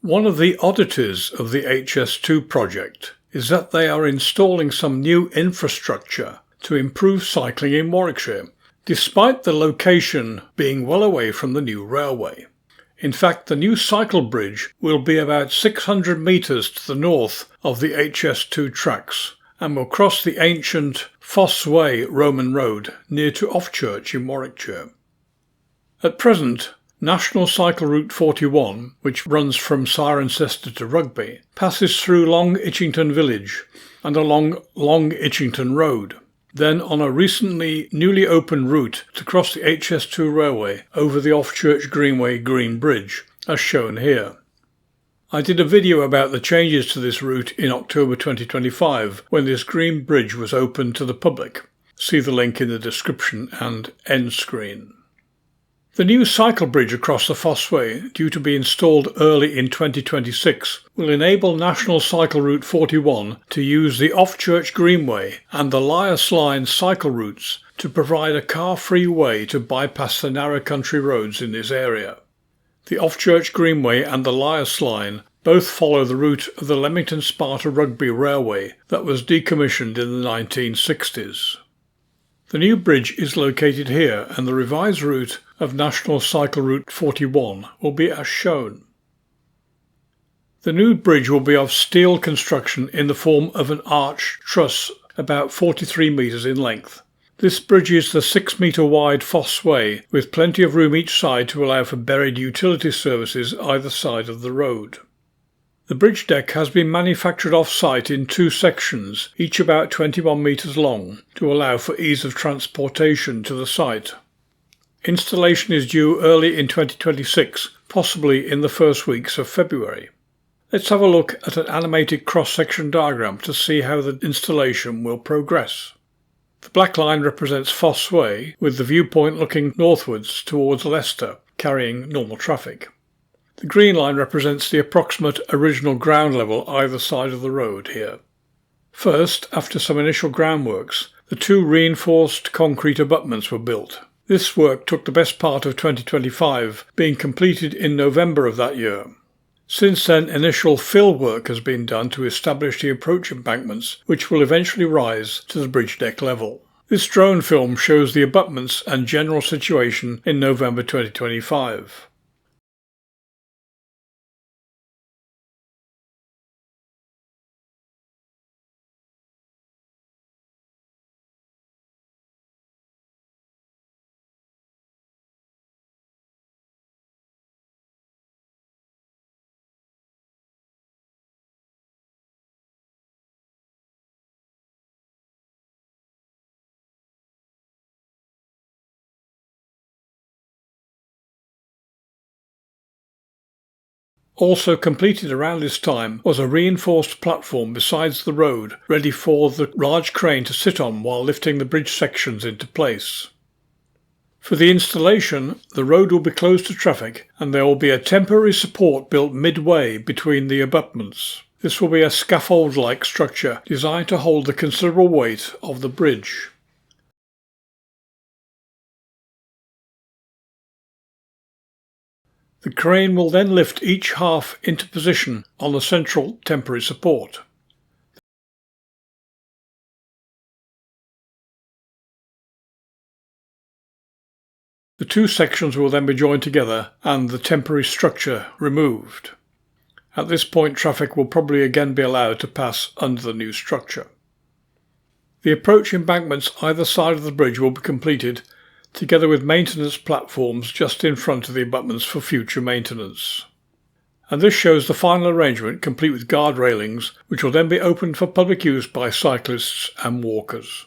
One of the oddities of the HS2 project is that they are installing some new infrastructure to improve cycling in Warwickshire, despite the location being well away from the new railway. In fact, the new cycle bridge will be about 600 metres to the north of the HS2 tracks and will cross the ancient Foss Way Roman Road near to Offchurch in Warwickshire. At present, National Cycle Route 41, which runs from Cirencester to Rugby, passes through Long Itchington Village and along Long Itchington Road, then on a recently newly opened route to cross the HS2 railway over the Offchurch Greenway Green Bridge, as shown here. I did a video about the changes to this route in October 2025 when this green bridge was opened to the public. See the link in the description and end screen. The new cycle bridge across the Foss Way, due to be installed early in 2026, will enable National Cycle Route 41 to use the Offchurch Greenway and the Lias Line cycle routes to provide a car-free way to bypass the narrow country roads in this area. The Offchurch Greenway and the Lias Line both follow the route of the Leamington Sparta Rugby Railway that was decommissioned in the 1960s. The new bridge is located here, and the revised route of National Cycle Route 41 will be as shown. The new bridge will be of steel construction in the form of an arch truss about 43 metres in length. This bridges the 6-metre wide Foss Way with plenty of room each side to allow for buried utility services either side of the road. The bridge deck has been manufactured off-site in 2 sections, each about 21 metres long, to allow for ease of transportation to the site. Installation is due early in 2026, possibly in the first weeks of February. Let's have a look at an animated cross-section diagram to see how the installation will progress. The black line represents Foss Way, with the viewpoint looking northwards towards Leicester, carrying normal traffic. The green line represents the approximate original ground level either side of the road here. First, after some initial groundworks, the 2 reinforced concrete abutments were built. This work took the best part of 2025, being completed in November of that year. Since then, initial fill work has been done to establish the approach embankments, which will eventually rise to the bridge deck level. This drone film shows the abutments and general situation in November 2025. Also completed around this time was a reinforced platform besides the road, ready for the large crane to sit on while lifting the bridge sections into place. For the installation, the road will be closed to traffic and there will be a temporary support built midway between the abutments. This will be a scaffold-like structure designed to hold the considerable weight of the bridge. The crane will then lift each half into position on the central temporary support. The 2 sections will then be joined together and the temporary structure removed. At this point, traffic will probably again be allowed to pass under the new structure. The approach embankments either side of the bridge will be completed, together with maintenance platforms just in front of the abutments for future maintenance. And this shows the final arrangement complete with guard railings, which will then be opened for public use by cyclists and walkers.